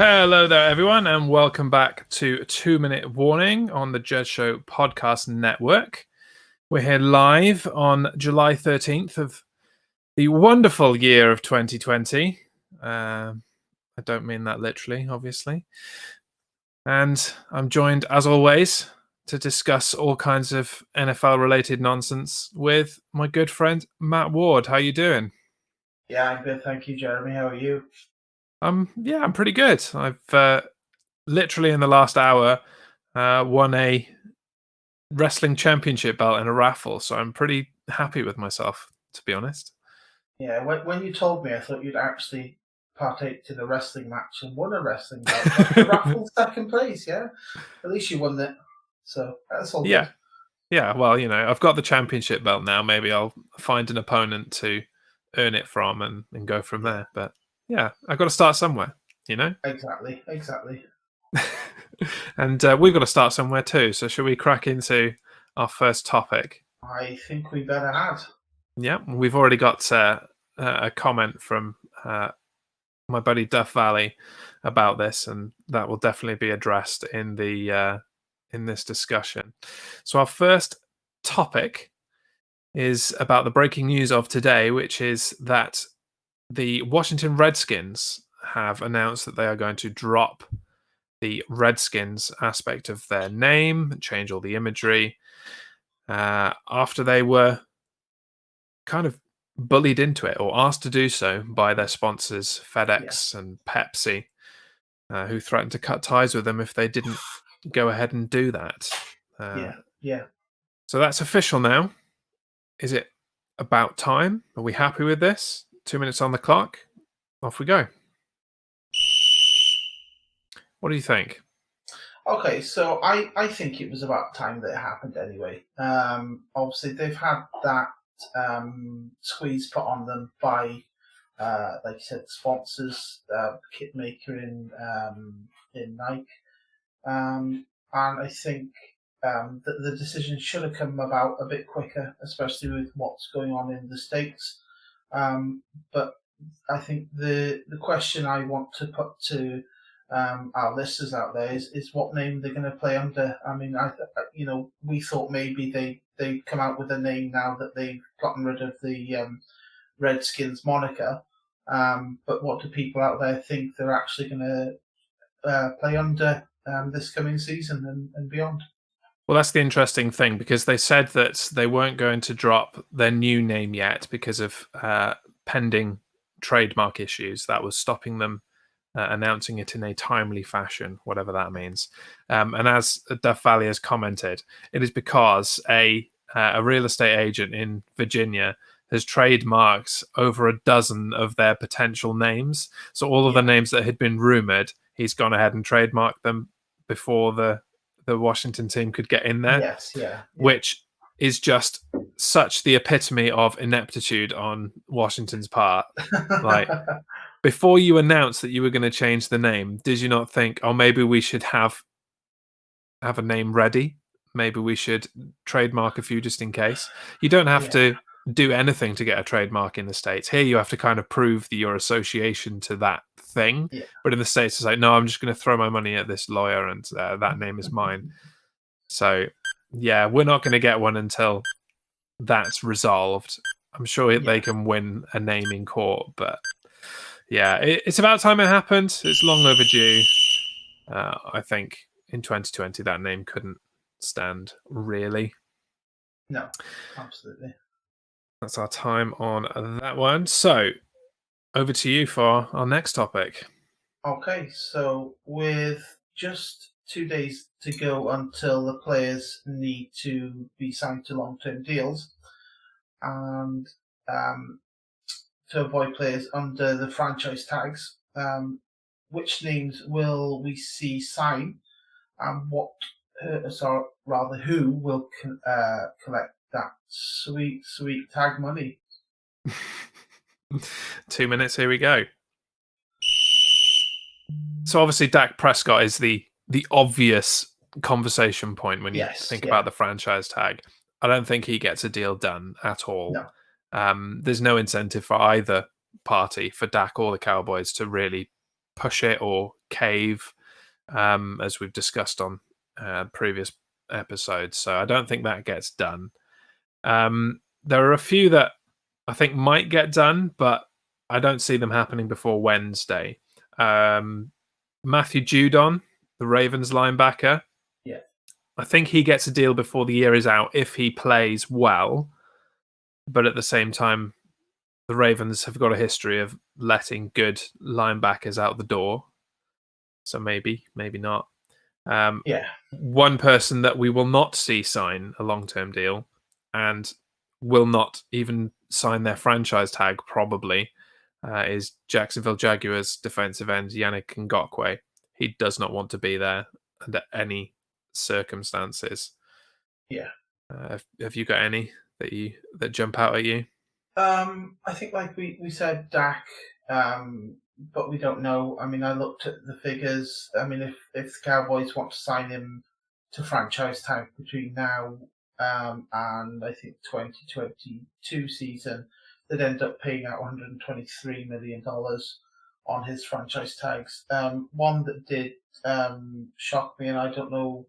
Hello there, everyone, and welcome back to 2 Minute Warning on the Jed Show Podcast Network. We're here live on July 13th of the wonderful year of 2020. I don't mean that literally, obviously. And I'm joined, as always, to discuss all kinds of NFL-related nonsense with my good friend, Matt Ward. How you doing? Yeah, I'm good. Thank you, Jeremy. How are you? I'm pretty good. I've literally in the last hour won a wrestling championship belt in a raffle, so I'm pretty happy with myself, to be honest. Yeah, when you told me, I thought you'd actually partake in a wrestling match and won a wrestling belt. But the raffle second place, yeah? At least you won it. So that's all good. Yeah. Well, I've got the championship belt now. Maybe I'll find an opponent to earn it from and go from there. But yeah, I've got to start somewhere, Exactly. And we've got to start somewhere too. So shall we crack into our first topic? I think we better have. Yeah, we've already got a comment from my buddy Duff Valley about this, and that will definitely be addressed in this discussion. So our first topic is about the breaking news of today, which is that the Washington Redskins have announced that they are going to drop the Redskins aspect of their name, change all the imagery, after they were kind of bullied into it or asked to do so by their sponsors, FedEx and Pepsi, who threatened to cut ties with them if they didn't go ahead and do that. Yeah. So that's official now. Is it about time? Are we happy with this? 2 minutes on the clock. Off we go. What do you think? Okay, so I think it was about time that it happened anyway. Obviously, they've had that squeeze put on them by, like you said, sponsors, kit maker in Nike, and I think that the decision should have come about a bit quicker, especially with what's going on in the States. But I think the question I want to put to our listeners out there is what name they're going to play under. I mean, we thought maybe they come out with a name now that they've gotten rid of the Redskins moniker. But what do people out there think they're actually going to play under this coming season and beyond? Well, that's the interesting thing, because they said that they weren't going to drop their new name yet because of pending trademark issues that was stopping them announcing it in a timely fashion, whatever that means. And as Duff Valley has commented, it is because a real estate agent in Virginia has trademarked over a dozen of their potential names. So all of the names that had been rumored, he's gone ahead and trademarked them before the Washington team could get in there. Yes, yeah. Which is just such the epitome of ineptitude on Washington's part. Like, before you announced that you were going to change the name, did you not think, oh, maybe we should have a name ready? Maybe we should trademark a few just in case. You don't have to do anything to get a trademark in the States. Here you have to kind of prove your association to that thing. Yeah. But in the States, it's like, no, I'm just going to throw my money at this lawyer and that name is mine. So, yeah, we're not going to get one until that's resolved. I'm sure they can win a name in court, but yeah, it's about time it happened. It's long overdue. I think in 2020 that name couldn't stand, really. No, absolutely. That's our time on that one. So, over to you for our next topic. Okay, so with just 2 days to go until the players need to be signed to long-term deals, and to avoid players under the franchise tags, which names will we see sign, and who will collect that sweet tag money? 2 minutes, here we go. So obviously Dak Prescott is the obvious conversation point when you think about the franchise tag. I don't think he gets a deal done at all. No. There's no incentive for either party, for Dak or the Cowboys, to really push it or cave, as we've discussed on previous episodes. So I don't think that gets done. There are a few that I think might get done, but I don't see them happening before Wednesday. Matthew Judon, the Ravens linebacker. Yeah. I think he gets a deal before the year is out if he plays well. But at the same time, the Ravens have got a history of letting good linebackers out the door. So maybe not. Yeah. One person that we will not see sign a long-term deal and will not even sign their franchise tag probably is Jacksonville Jaguars defensive end Yannick Ngakoue. He does not want to be there under any circumstances. Yeah. Have you got any that jump out at you? I think, like we said, Dak, but we don't know. I mean, I looked at the figures. I mean, if the Cowboys want to sign him to franchise tag between now and I think 2022 season, they'd end up paying out $123 million on his franchise tags. One that did shock me, and I don't know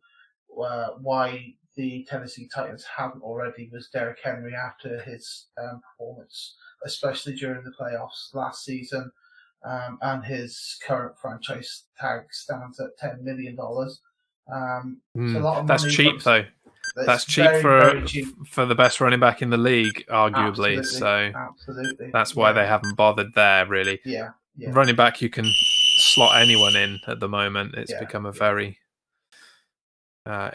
why the Tennessee Titans haven't already, was Derrick Henry after his performance, especially during the playoffs last season. And his current franchise tag stands at $10 million. It's a lot of That's money. Cheap, though. That's cheap very, for very cheap. for the best running back in the league, arguably. Absolutely. That's why they haven't bothered there, really. Yeah. Running back, you can slot anyone in at the moment. It's become a very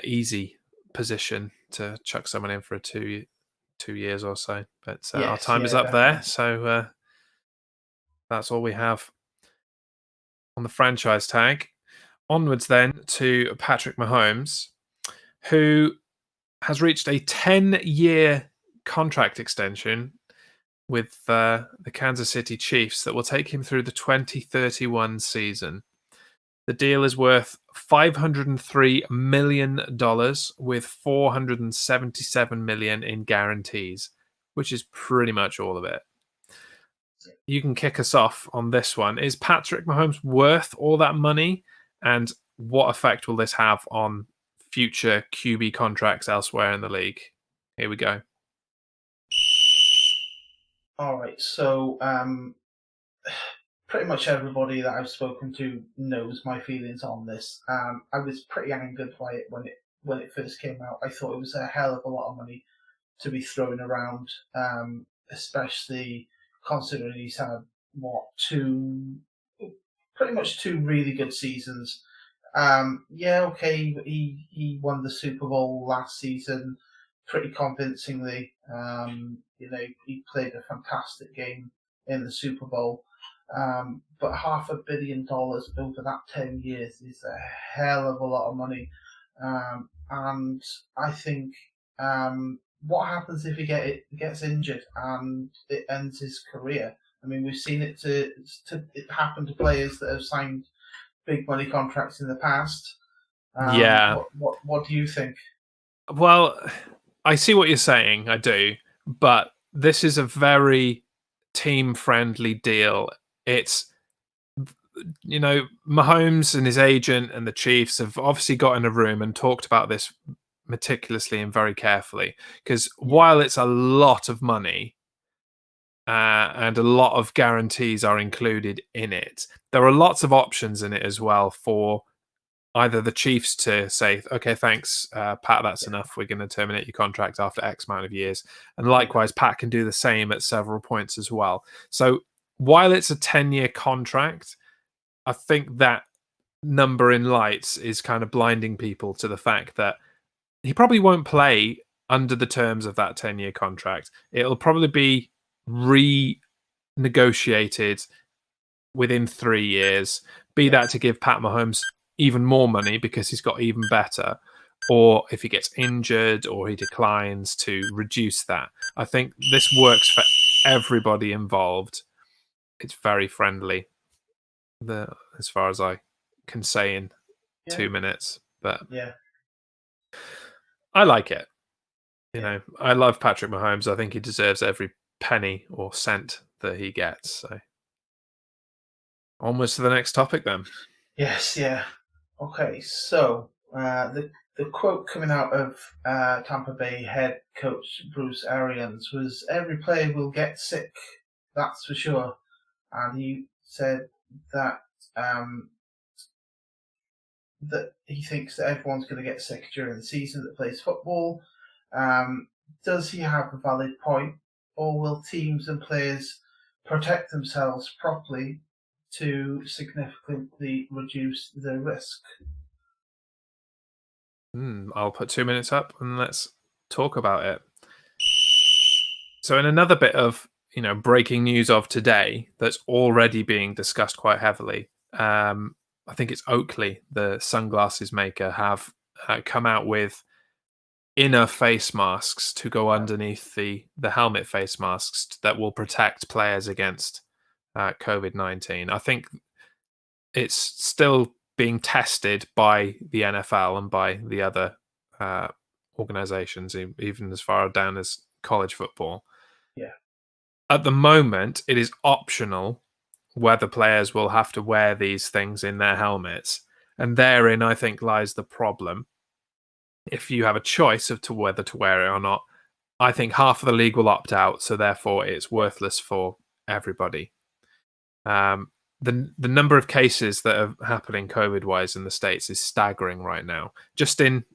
easy position to chuck someone in for 2 years or so. But our time is up there, so that's all we have on the franchise tag. Onwards then to Patrick Mahomes, who has reached a 10-year contract extension with the Kansas City Chiefs that will take him through the 2031 season. The deal is worth $503 million with $477 million in guarantees, which is pretty much all of it. You can kick us off on this one. Is Patrick Mahomes worth all that money? And what effect will this have on future QB contracts elsewhere in the league? Here we go. All right. So pretty much everybody that I've spoken to knows my feelings on this. I was pretty angered by it when it first came out. I thought it was a hell of a lot of money to be thrown around, especially considering he's had pretty much two really good seasons. He won the Super Bowl last season pretty convincingly. He played a fantastic game in the Super Bowl. But $500 million over that 10 years is a hell of a lot of money. And I think what happens if he gets injured and it ends his career? I mean, we've seen it happen to players that have signed big money contracts in the past. What do you think? Well, I see what you're saying. I do, but this is a very team-friendly deal. It's, Mahomes and his agent and the Chiefs have obviously got in a room and talked about this meticulously and very carefully. Because while it's a lot of money and a lot of guarantees are included in it, there are lots of options in it as well for either the Chiefs to say, okay, thanks, Pat, that's enough. We're going to terminate your contract after X amount of years. And likewise, Pat can do the same at several points as well. So while it's a 10-year contract, I think that number in lights is kind of blinding people to the fact that he probably won't play under the terms of that 10-year contract. It'll probably be renegotiated within 3 years, that to give Pat Mahomes even more money because he's got even better, or if he gets injured or he declines, to reduce that. I think this works for everybody involved. It's very friendly, as far as I can say in 2 minutes. But I like it. I love Patrick Mahomes. I think he deserves every penny or cent that he gets. So Onwards to the next topic then. Yes, yeah. Okay, so the quote coming out of Tampa Bay head coach Bruce Arians was, "Every player will get sick, that's for sure," and he said that that he thinks that everyone's going to get sick during the season that plays football. Does he have a valid point, or will teams and players protect themselves properly to significantly reduce the risk? I'll put 2 minutes up and let's talk about it. So, in another bit of breaking news of today that's already being discussed quite heavily, I think it's Oakley, the sunglasses maker, have come out with inner face masks to go underneath the helmet face masks that will protect players against COVID-19. I think it's still being tested by the NFL and by the other organizations, even as far down as college football. Yeah. At the moment, it is optional whether players will have to wear these things in their helmets. And therein, I think, lies the problem. If you have a choice of whether to wear it or not, I think half of the league will opt out, so therefore it's worthless for everybody. The number of cases that are happening COVID-wise in the States is staggering right now. Just in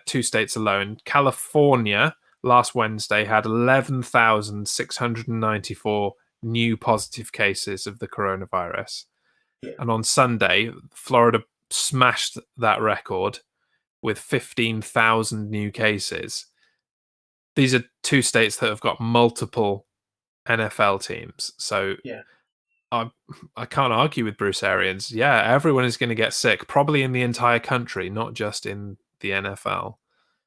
2 states alone, California last Wednesday had 11,694 new positive cases of the coronavirus. Yeah. And on Sunday, Florida smashed that record with 15,000 new cases. These are 2 states that have got multiple NFL teams. So Yeah. I can't argue with Bruce Arians. Yeah, everyone is going to get sick, probably in the entire country, not just in the NFL.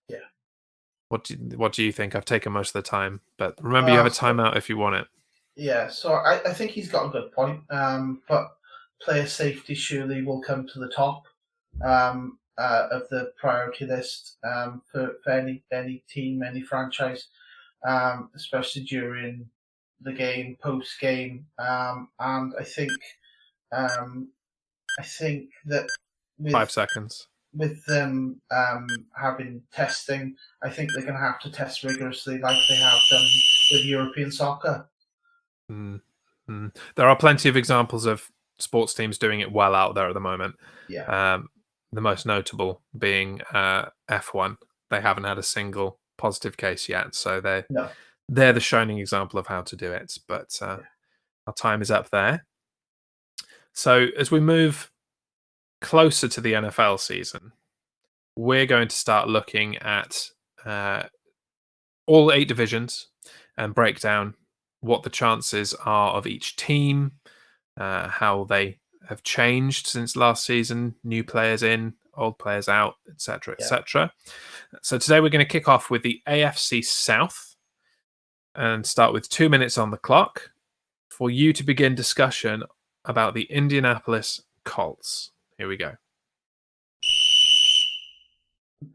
Yeah. What do you think? I've taken most of the time, but remember, you have a timeout if you want it. Yeah, so I think he's got a good point. But player safety surely will come to the top of the priority list for any team, any franchise, especially during the game, post game, and I think that with 5 seconds. with them having testing, I think they're going to have to test rigorously like they have done with European soccer. There are plenty of examples of sports teams doing it well out there at the moment. Yeah. The most notable being F1. They haven't had a single positive case yet, so they're the shining example of how to do it. But our time is up there. So as we move closer to the NFL season, we're going to start looking at all 8 divisions and break down what the chances are of each team, how they have changed since last season, new players in, old players out, etc., etc. So today we're going to kick off with the AFC South and start with 2 minutes on the clock for you to begin discussion about the Indianapolis Colts. Here we go.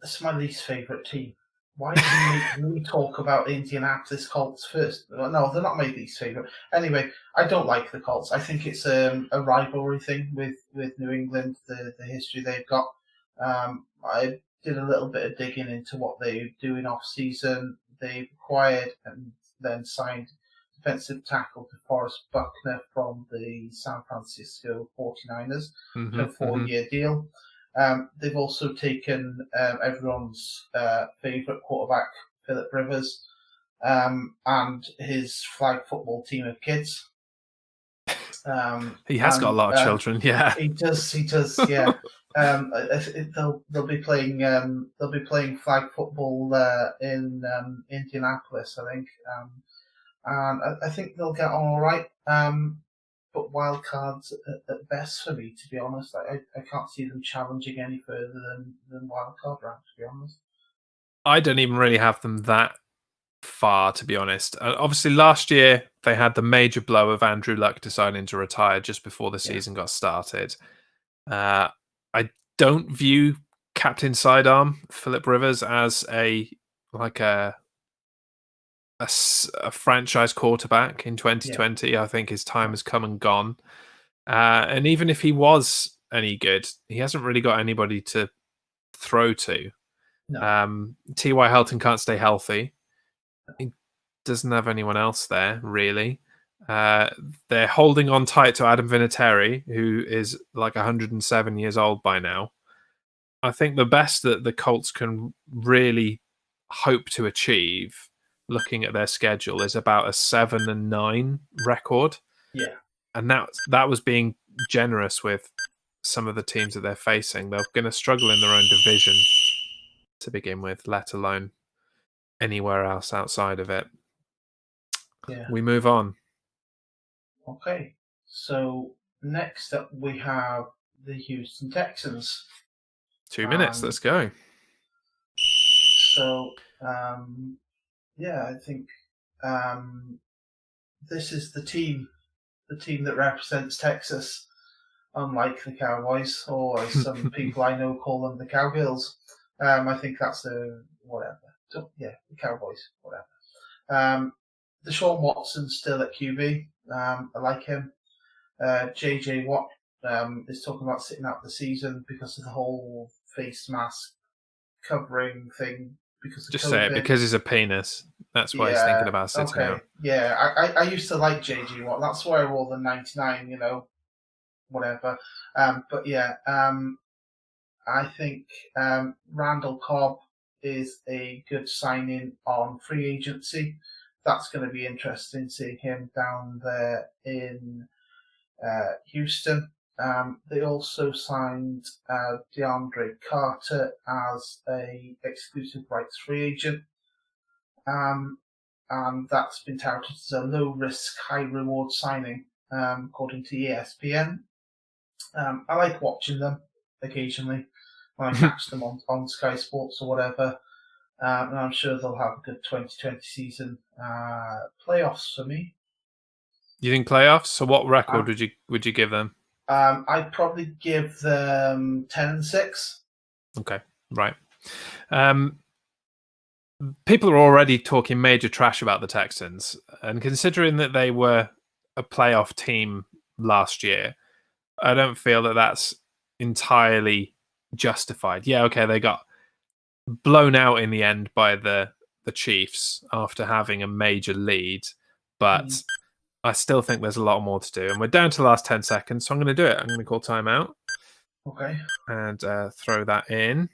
That's my least favourite team. Why did you make me talk about the Indianapolis Colts first? No, they're not my least favourite. Anyway, I don't like the Colts. I think it's a rivalry thing with New England, the history they've got. I did a little bit of digging into what they're doing off-season. They acquired and then signed defensive tackle DeForest Buckner from the San Francisco 49ers to a 4-year deal. They've also taken everyone's favourite quarterback, Philip Rivers, and his flag football team of kids. He has got a lot of children, yeah. He does, yeah. They'll be playing flag football in Indianapolis, I think, and I think they'll get on all right. But wild cards at best for me, to be honest. I can't see them challenging any further than wild card round, to be honest. I don't even really have them that far, to be honest. Obviously, last year they had the major blow of Andrew Luck deciding to retire just before the season got started. I don't view Captain Sidearm Philip Rivers as a franchise quarterback in 2020. I think his time has come and gone. And even if he was any good, he hasn't really got anybody to throw to. No. T.Y. Hilton can't stay healthy. He doesn't have anyone else there, really. They're holding on tight to Adam Vinatieri, who is like 107 years old by now. I think the best that the Colts can really hope to achieve, looking at their schedule, is about a 7-9 record. Yeah. And that was being generous with some of the teams that they're facing. They're going to struggle in their own division to begin with, let alone anywhere else outside of it. Yeah. We move on. Okay. So next up we have the Houston Texans. 2 minutes. Let's go. So I think this is the team that represents Texas, unlike the Cowboys, or as some people I know call them, the Cowgirls. I think that's the whatever. So, yeah, the Cowboys, whatever. Deshaun Watson's still at QB. I like him. JJ Watt is talking about sitting out the season because of the whole face mask covering thing. Because of Just COVID. say it, because he's a penis. That's why he's thinking about sitting out. Yeah, I used to like JJ Watt. That's why I wore the 99, whatever. But yeah, I think Randall Cobb is a good signing on free agency. That's going to be interesting seeing him down there in Houston. They also signed DeAndre Carter as a exclusive rights free agent. And that's been touted as a low-risk, high-reward signing, according to ESPN. I like watching them occasionally when I catch them on Sky Sports or whatever. And I'm sure they'll have a good 2020 season. Playoffs for me. You think playoffs? So what record would you give them? I'd probably give them 10-6. Okay, right. People are already talking major trash about the Texans, and considering that they were a playoff team last year, I don't feel that that's entirely justified. Yeah, okay, they got blown out in the end by the Chiefs after having a major lead, but I still think there's a lot more to do. And we're down to the last 10 seconds, so I'm going to do it. I'm going to call timeout. Okay. And throw that in.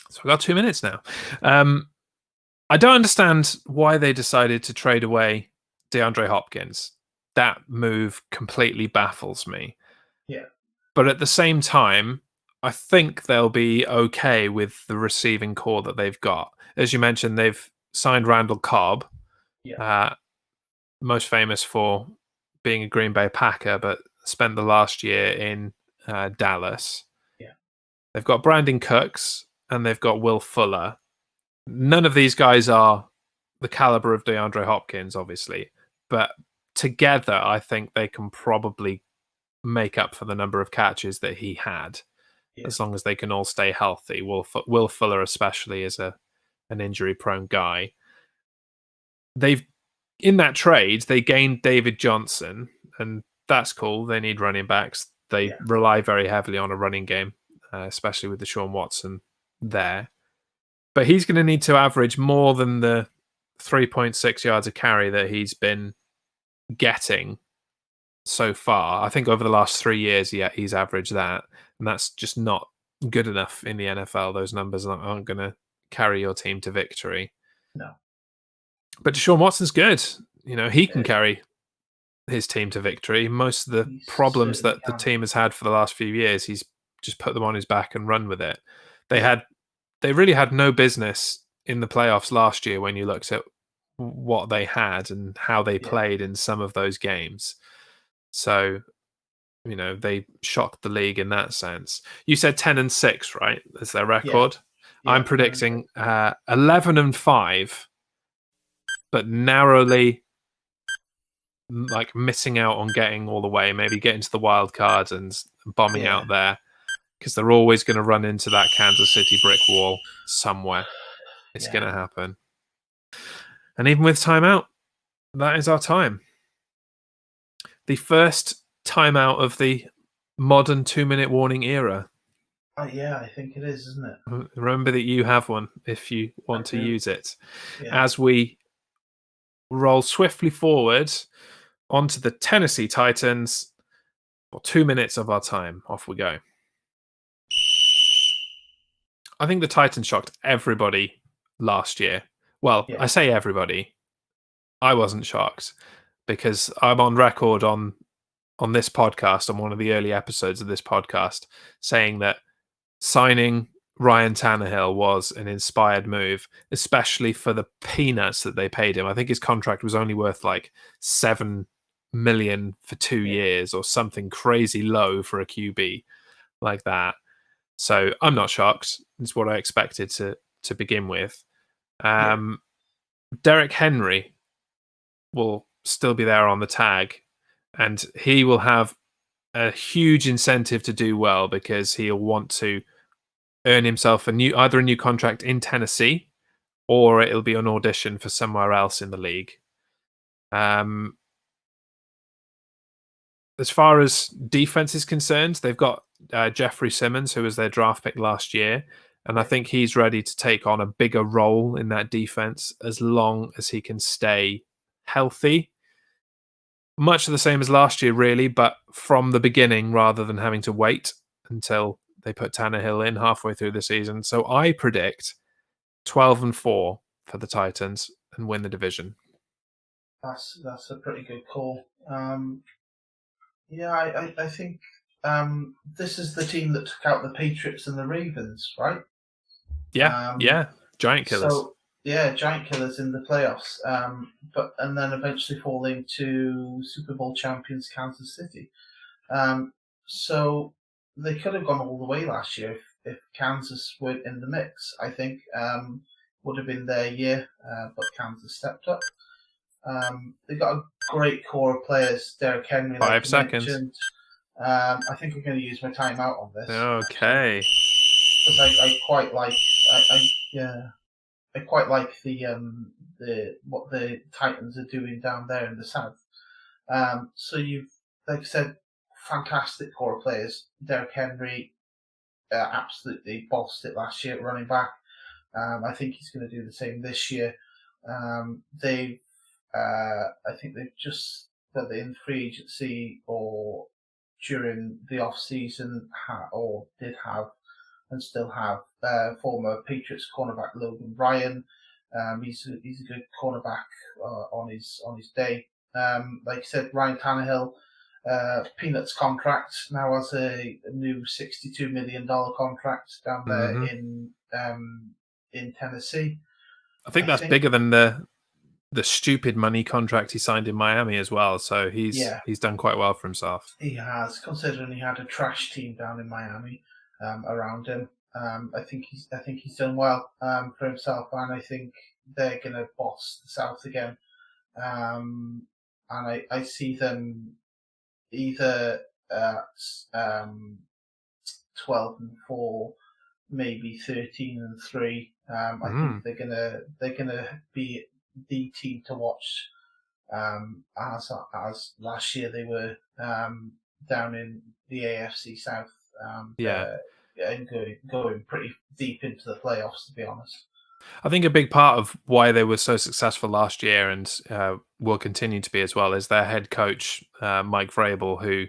So we've got 2 minutes now. I don't understand why they decided to trade away DeAndre Hopkins. That move completely baffles me. Yeah. But at the same time, I think they'll be okay with the receiving core that they've got. As you mentioned, they've signed Randall Cobb, most famous for being a Green Bay Packer, but spent the last year in Dallas. Yeah. They've got Brandon Cooks and they've got Will Fuller. None of these guys are the caliber of DeAndre Hopkins, obviously, but together, I think they can probably make up for the number of catches that he had, as long as they can all stay healthy. Will Fuller, especially, is an injury-prone guy. In that trade, they gained David Johnson, and that's cool. They need running backs. They rely very heavily on a running game, especially with Deshaun Watson there. But he's going to need to average more than the 3.6 yards a carry that he's been getting so far. I think over the last 3 years, he's averaged that. And that's just not good enough in the NFL. Those numbers aren't going to carry your team to victory. No. But Deshaun Watson's good. He can carry his team to victory. Most of the problems that the team has had for the last few years, he's just put them on his back and run with it. They really had no business in the playoffs last year when you looked at what they had and how they played in some of those games. So, they shocked the league in that sense. You said 10-6, right? That's their record. Yeah, I'm predicting 11-5, but narrowly missing out on getting all the way, maybe getting to the wild cards and bombing out there. Because they're always going to run into that Kansas City brick wall somewhere. It's going to happen. And even with timeout, that is our time. the first timeout of the modern 2-minute warning era. Yeah, I think it is, isn't it? Remember that you have one if you want to use it. Yeah. As we roll swiftly forward onto the Tennessee Titans for 2 minutes of our time. Off we go. I think the Titans shocked everybody last year. Well, Yeah. I say everybody. I wasn't shocked because I'm on record on this podcast, on one of the early episodes of this podcast, saying that signing Ryan Tannehill was an inspired move, especially for the peanuts that they paid him. I think his contract was only worth like $7 million for 2 years or something crazy low for a QB like that. So I'm not shocked. It's what I expected to begin with. Derrick Henry will still be there on the tag, and he will have a huge incentive to do well because he'll want to earn himself either a new contract in Tennessee or it'll be an audition for somewhere else in the league. As far as defense is concerned, they've got Jeffrey Simmons, who was their draft pick last year, and I think he's ready to take on a bigger role in that defense as long as he can stay healthy. Much the same as last year, really, but from the beginning rather than having to wait until they put Tannehill in halfway through the season. So I predict 12-4 for the Titans and win the division. That's a pretty good call. Yeah, I think this is the team that took out the Patriots and the Ravens, right? Yeah, giant killers. So yeah, giant killers in the playoffs, and then eventually falling to Super Bowl champions Kansas City. So they could have gone all the way last year if Kansas were in the mix. I think would have been their year, but Kansas stepped up. They've got a great core of players. Derrick Henry, 5 seconds. Mentioned. I think I'm going to use my timeout on this. Okay. Because I quite like I quite like the what the Titans are doing down there in the South. So you've, like I said, fantastic core players. Derrick Henry absolutely bossed it last year at running back. I think he's going to do the same this year. I think they've just, whether in free agency or during the off season, did have and still have former Patriots cornerback Logan Ryan. He's a good cornerback on his day. Like I said, Ryan Tannehill, Peanuts contract now has a new $62 million contract down there in Tennessee. I think that's bigger than the stupid money contract he signed in Miami as well. So he's done quite well for himself. He has, considering he had a trash team down in Miami around him. I think he's done well for himself, and I think they're going to boss the South again. And I see them either 12-4, maybe 13-3. I think they're gonna be the team to watch. As last year they were down in the AFC South. And going pretty deep into the playoffs, to be honest. I think a big part of why they were so successful last year and will continue to be as well is their head coach, Mike Vrabel, who,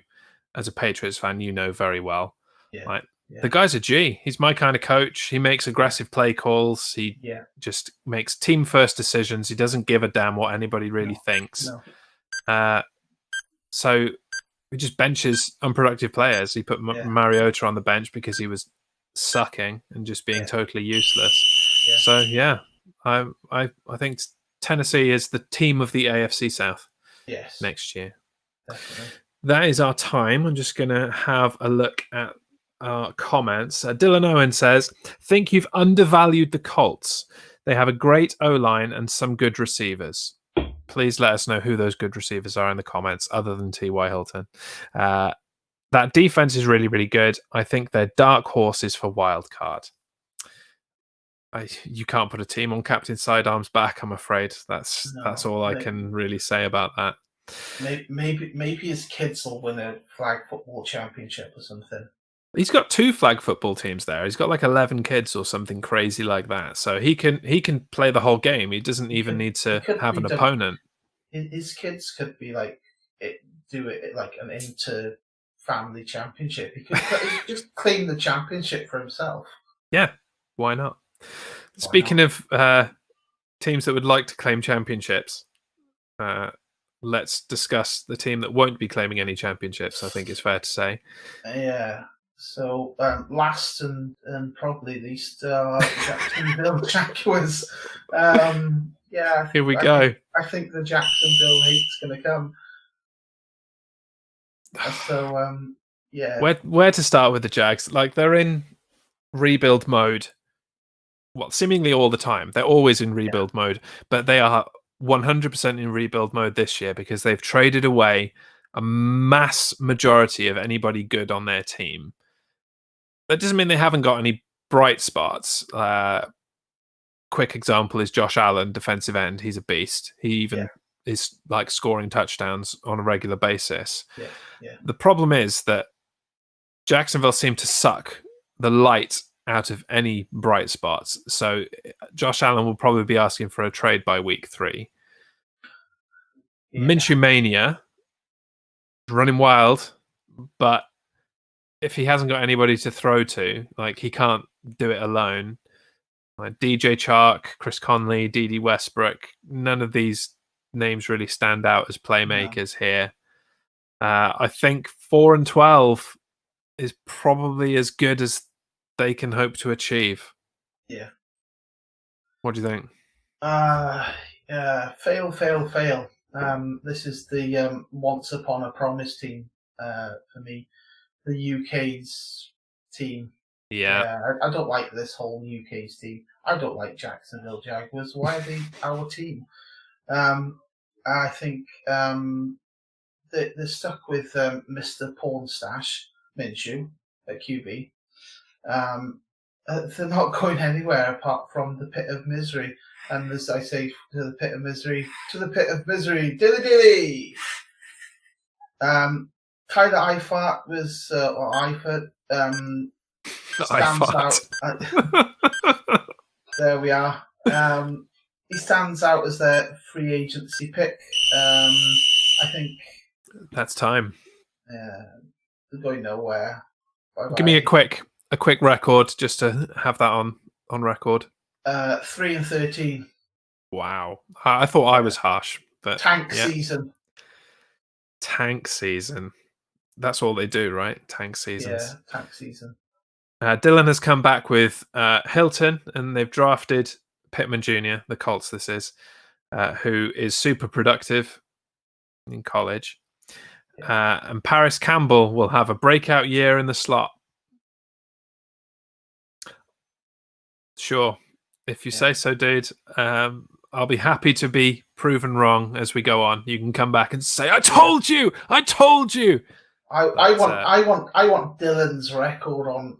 as a Patriots fan, you know very well. Yeah. The guy's a G. He's my kind of coach. He makes aggressive play calls. He just makes team-first decisions. He doesn't give a damn what anybody really thinks. No. So he just benches unproductive players. He put Mariota on the bench because he was sucking and just being totally useless. So I think Tennessee is the team of the AFC South. Next year. Definitely. That is our time. I'm just going to have a look at our comments. Dylan Owen says, "Think you've undervalued the Colts. They have a great O-line and some good receivers." Please let us know who those good receivers are in the comments, other than T.Y. Hilton. That defense is really, really good. I think they're dark horses for wild card. You can't put a team on Captain Sidearm's back, I'm afraid. That's all I can really say about that. Maybe his kids will win a flag football championship or something. He's got 2 flag football teams there. He's got like 11 kids or something crazy like that. So he can play the whole game. He doesn't even need to have an opponent. His kids could be like do it like an inter-family championship. He could just claim the championship for himself. Yeah, why not? Speaking of teams that would like to claim championships, let's discuss the team that won't be claiming any championships, I think it's fair to say. Yeah. So last and probably least, Jacksonville Jaguars. Yeah. Here we go. I think the Jacksonville hate's going to come. So yeah. Where to start with the Jags? Like, they're in rebuild mode. Well, seemingly all the time. They're always in rebuild mode, but they are 100% in rebuild mode this year because they've traded away a mass majority of anybody good on their team. That doesn't mean they haven't got any bright spots. Quick example is Josh Allen, defensive end. He's a beast. He even is like scoring touchdowns on a regular basis. Yeah. The problem is that Jacksonville seem to suck the light out of any bright spots. So Josh Allen will probably be asking for a trade by week 3. Minshew Mania, running wild, but if he hasn't got anybody to throw to, like, he can't do it alone. Like DJ Chark, Chris Conley, Dede Westbrook, none of these names really stand out as playmakers here. I think 4-12 is probably as good as they can hope to achieve. Yeah. What do you think? Fail. This is the once upon a promise team for me. The UK's team. Yeah. I don't like this whole UK's team. I don't like Jacksonville Jaguars. Why are they our team? I think they're stuck with Mr. Pornstash Minshew at QB. They're not going anywhere apart from the pit of misery. And as I say, to the pit of misery, dilly. Tyler Eifert was, or Eifert, stands out. There we are. He stands out as their free agency pick. I think that's time. They're going nowhere. Bye-bye. Give me a quick record just to have that on record. 3-13. Wow, I thought I was harsh, but tank season. Tank season. That's all they do, right? Tank seasons. Yeah, tank season. Dylan has come back with Hilton, and they've drafted Pittman Jr., the Colts this is, who is super productive in college. And Paris Campbell will have a breakout year in the slot. Sure. If you say so, dude. I'll be happy to be proven wrong as we go on. You can come back and say, I told you! I want Dylan's record on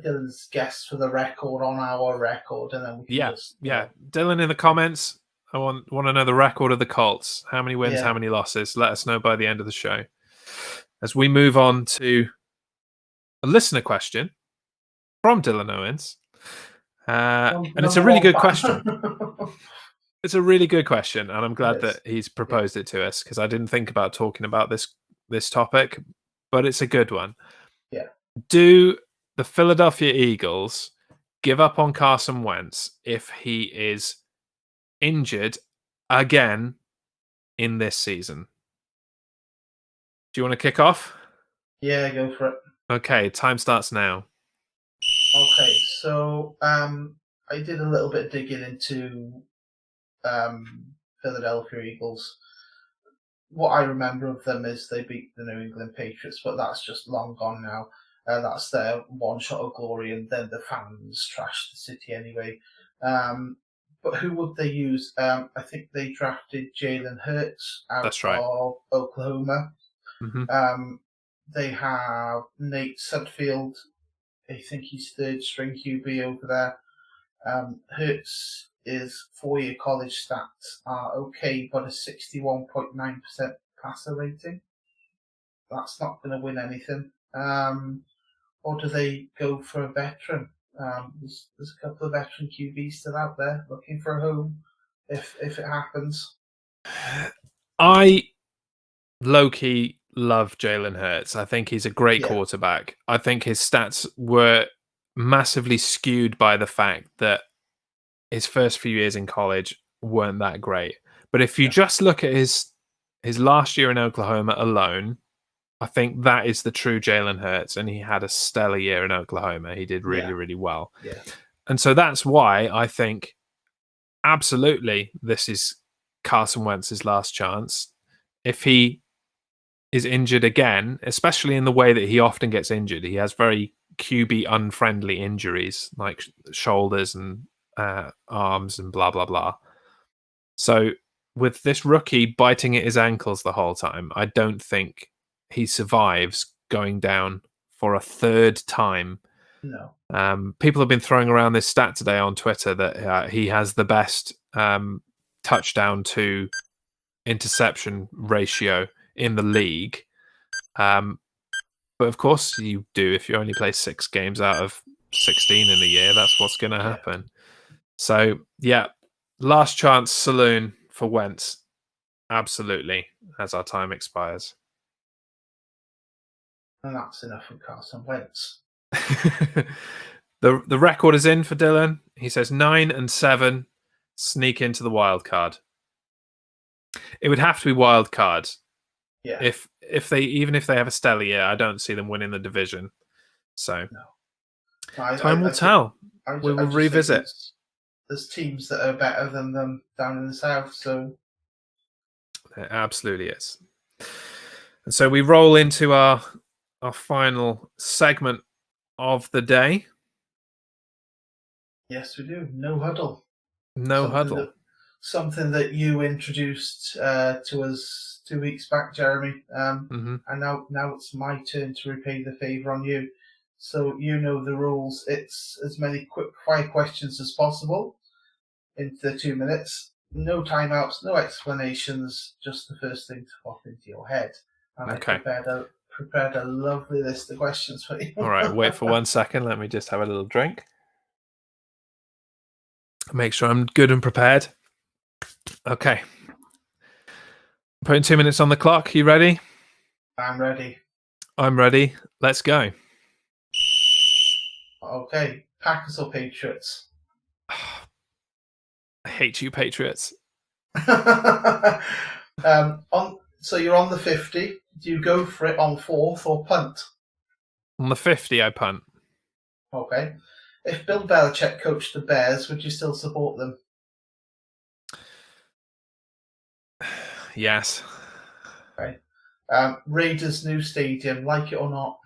Dylan's guess for the record on our record, and then we can Dylan in the comments. I want to know the record of the Colts. How many wins? How many losses? Let us know by the end of the show. As we move on to a listener question from Dylan Owens, and it's a really good question. It's a really good question, and I'm glad that he's proposed it to us because I didn't think about talking about this topic. But it's a good one. Yeah. Do the Philadelphia Eagles give up on Carson Wentz if he is injured again in this season? Do you want to kick off? Yeah, go for it. Okay, time starts now. Okay, so I did a little bit of digging into Philadelphia Eagles. What I remember of them is they beat the New England Patriots, but that's just long gone now. That's their one shot of glory, and then the fans trashed the city anyway. But who would they use? I think they drafted Jalen Hurts out of Oklahoma. Mm-hmm. They have Nate Sudfeld. I think he's third string QB over there. Hurts' 4-year college stats are okay, but a 61.9% passer rating. That's not going to win anything. Or do they go for a veteran? There's a couple of veteran QBs still out there looking for a home if it happens. I low-key love Jalen Hurts. I think he's a great quarterback. I think his stats were massively skewed by the fact that his first few years in college weren't that great. But if you just look at his last year in Oklahoma alone, I think that is the true Jalen Hurts, and he had a stellar year in Oklahoma. He did really, really well. Yeah. And so that's why I think absolutely this is Carson Wentz's last chance. If he is injured again, especially in the way that he often gets injured, he has very QB unfriendly injuries like shoulders and arms and blah, blah, blah. So with this rookie biting at his ankles the whole time, I don't think he survives going down for a third time. No. People have been throwing around this stat today on Twitter that he has the best touchdown to interception ratio in the league. But of course you do if you only play 6 games out of 16 in a year. That's what's going to happen. So, yeah, last chance saloon for Wentz. Absolutely, as our time expires. And that's enough for Carson Wentz. The record is in for Dylan. He says 9-7, sneak into the wild card. It would have to be wild card. Yeah. If they have a stellar year, I don't see them winning the division. So time will tell. We will revisit. There's teams that are better than them down in the South, so it absolutely is. And so we roll into our final segment of the day. Yes, we do. No huddle. No huddle. Something that you introduced to us 2 weeks back, Jeremy. And now it's my turn to repay the favour on you. So you know the rules. It's as many quick fire questions as possible into the 2 minutes. No timeouts, no explanations, just the first thing to pop into your head. And okay. I prepared a lovely list of questions for you. All right, wait for 1 second. Let me just have a little drink. Make sure I'm good and prepared. Okay. Putting 2 minutes on the clock. You ready? I'm ready. I'm ready. Let's go. Okay. Packers or Patriots? I hate you, Patriots. So you're on the 50. Do you go for it on 4th or punt? On the 50, I punt. Okay. If Bill Belichick coached the Bears, would you still support them? Yes. Okay. Raiders' new stadium, like it or not?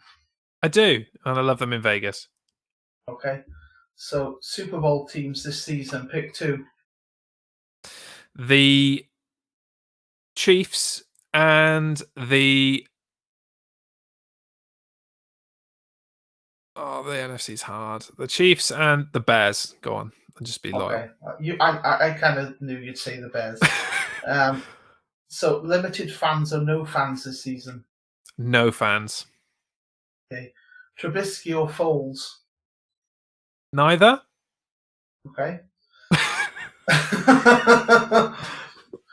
I do, and I love them in Vegas. Okay. So Super Bowl teams this season, pick 2. The Chiefs and the... Oh, the NFC's hard. The Chiefs and the Bears. Go on. I'll just be loyal. Okay. I kind of knew you'd say the Bears. So limited fans or no fans this season? No fans. Okay. Trubisky or Foles? Neither. Okay.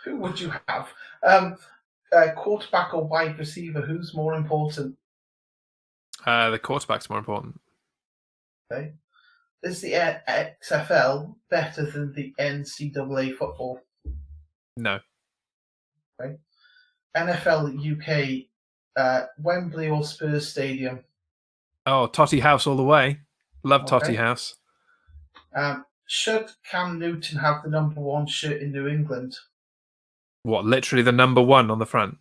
Who would you have? Quarterback or wide receiver? Who's more important? The quarterback's more important. Okay. Is the XFL better than the NCAA football? No. Okay. NFL UK, Wembley or Spurs Stadium? Oh, Totty House all the way. Love Totty House. Should Cam Newton have the number 1 shirt in New England? What, literally the number 1 on the front?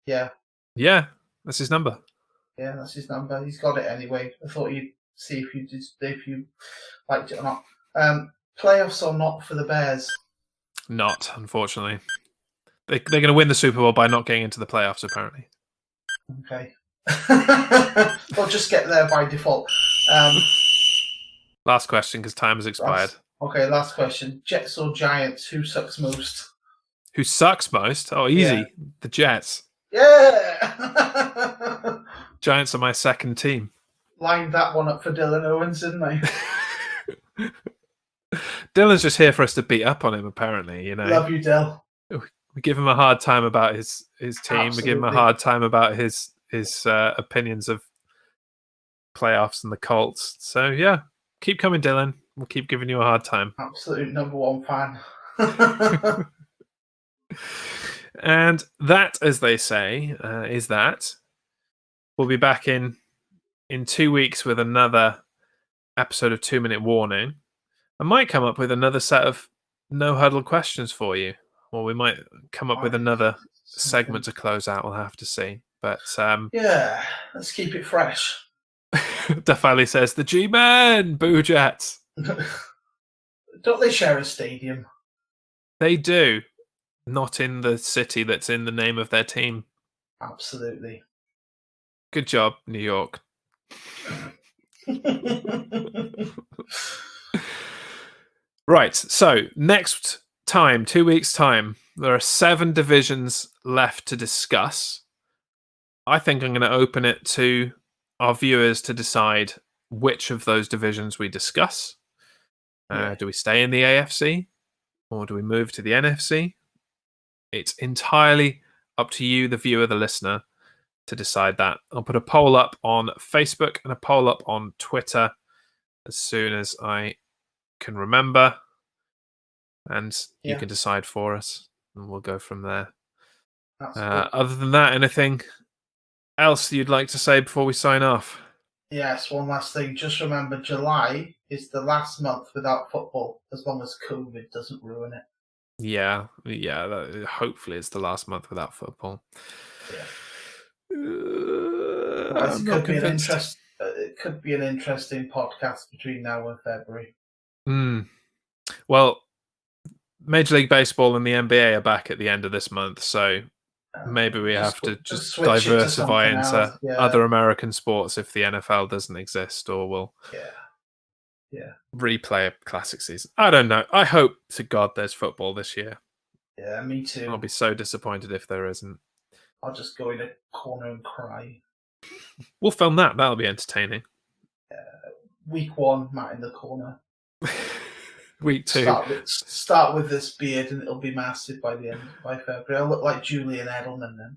Yeah. Yeah, that's his number. Yeah, that's his number. He's got it anyway. I thought you'd see if you liked it or not. Playoffs or not for the Bears? Not, unfortunately. They're going to win the Super Bowl by not getting into the playoffs, apparently. Okay. Or just get there by default. Last question, because time has expired. Last question. Jets or Giants? Who sucks most? Who sucks most? Oh, easy. Yeah. The Jets. Yeah. Giants are my second team. Lined that one up for Dylan Owens, didn't they? Dylan's just here for us to beat up on him, apparently. You know, Love you, Dill. we give him a hard time about his team. Absolutely. We give him a hard time about his opinions of playoffs and the Colts. So yeah, keep coming, Dylan. We'll keep giving you a hard time. Absolute number one fan. And that, as they say, is that. We'll be back in 2 weeks with another episode of 2 Minute Warning. I might come up with another set of no huddle questions for you, or we might come up with another segment to close out. We'll have to see. But yeah, let's keep it fresh. Duff Alley says the G-Men, Boo Jets. Don't they share a stadium? They do. Not in the city that's in the name of their team. Absolutely. Good job, New York. Right, so next time, 2 weeks' time, there are 7 divisions left to discuss. I think I'm going to open it to our viewers to decide which of those divisions we discuss. Do we stay in the AFC or do we move to the NFC? It's entirely up to you, the viewer, the listener, to decide that. I'll put a poll up on Facebook and a poll up on Twitter as soon as I can remember. And you can decide for us, and we'll go from there. Other than that, anything else you'd like to say before we sign off? Yes, one last thing. Just remember, July is the last month without football, as long as COVID doesn't ruin it. Yeah. Hopefully, it's the last month without football. Yeah. I'm not convinced. It could be an interesting podcast between now and February. Well, Major League Baseball and the NBA are back at the end of this month, so maybe we have to just diversify into other American sports if the NFL doesn't exist, or we'll replay a classic season. I don't know. I hope to God there's football this year. Yeah, me too. I'll be so disappointed if there isn't. I'll just go in a corner and cry. We'll film that. That'll be entertaining. Week 1, Matt in the corner. Week 2. Start with this beard and it'll be massive by February. I'll look like Julian Edelman then.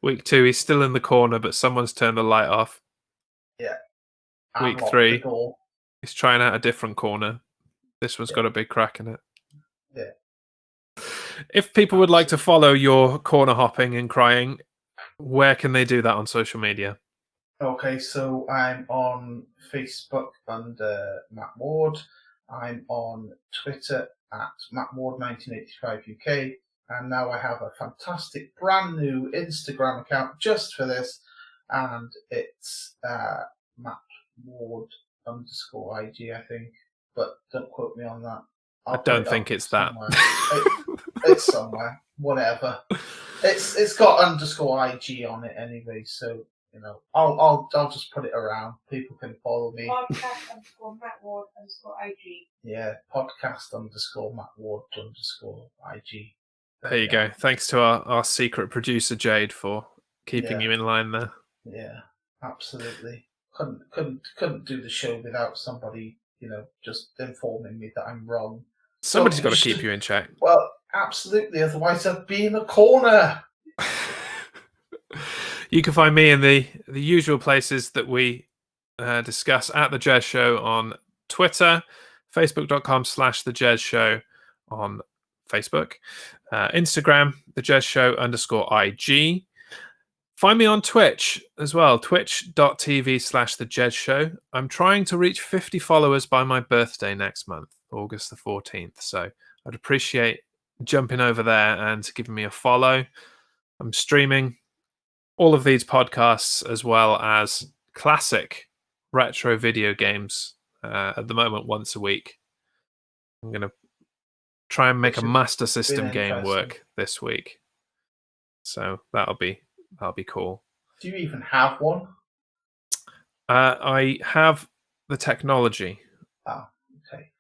Week 2, he's still in the corner, but someone's turned the light off. Yeah. Week 3, he's trying out a different corner. This one's got a big crack in it. Yeah. If people would like to follow your corner hopping and crying, where can they do that on social media? Okay, so I'm on Facebook under Matt Ward. I'm on Twitter at MattWard1985UK. And now I have a fantastic brand new Instagram account just for this. And it's MattWard_IG, I think. But don't quote me on that. I don't think it's somewhere. that. It's somewhere. Whatever. It's got _IG on it anyway, so you know, I'll just put it around. People can follow me. Podcast_MattWard_IG. Yeah, podcast_MattWard_IG. There you go. Thanks to our secret producer Jade for keeping you in line there. Yeah, absolutely. Couldn't do the show without somebody, you know, just informing me that I'm wrong. Somebody's got to keep you in check. Well, absolutely. Otherwise, I'd be in a corner. You can find me in the usual places that we discuss at The Jez Show on Twitter, facebook.com/The Jez Show on Facebook, Instagram, The Jez Show _IG. Find me on Twitch as well, twitch.tv/The Jez Show. I'm trying to reach 50 followers by my birthday next month, August the 14th. So I'd appreciate jumping over there and giving me a follow. I'm streaming all of these podcasts as well as classic retro video games at the moment once a week. I'm going to try and make a Master System game work this week. So that'll be cool. Do you even have one? I have the technology. Oh, okay.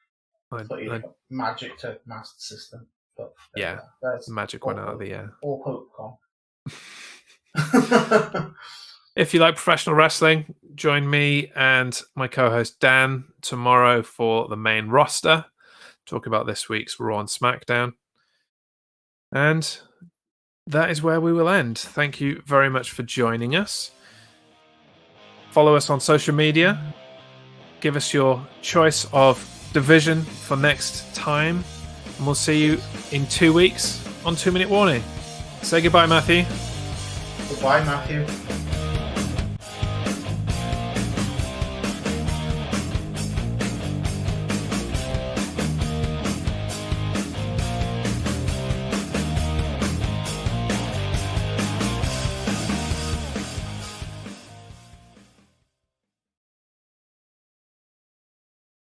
I thought you had magic to Master System. But yeah, magic went out of the air. Or Pokemon. If you like professional wrestling, join me and my co-host Dan tomorrow for the main roster. Talk about this week's Raw and SmackDown. And that is where we will end. Thank you very much for joining us. Follow us on social media. Give us your choice of division for next time. And we'll see you in 2 weeks on 2 Minute Warning. Say goodbye, Matthew. Goodbye, Matthew.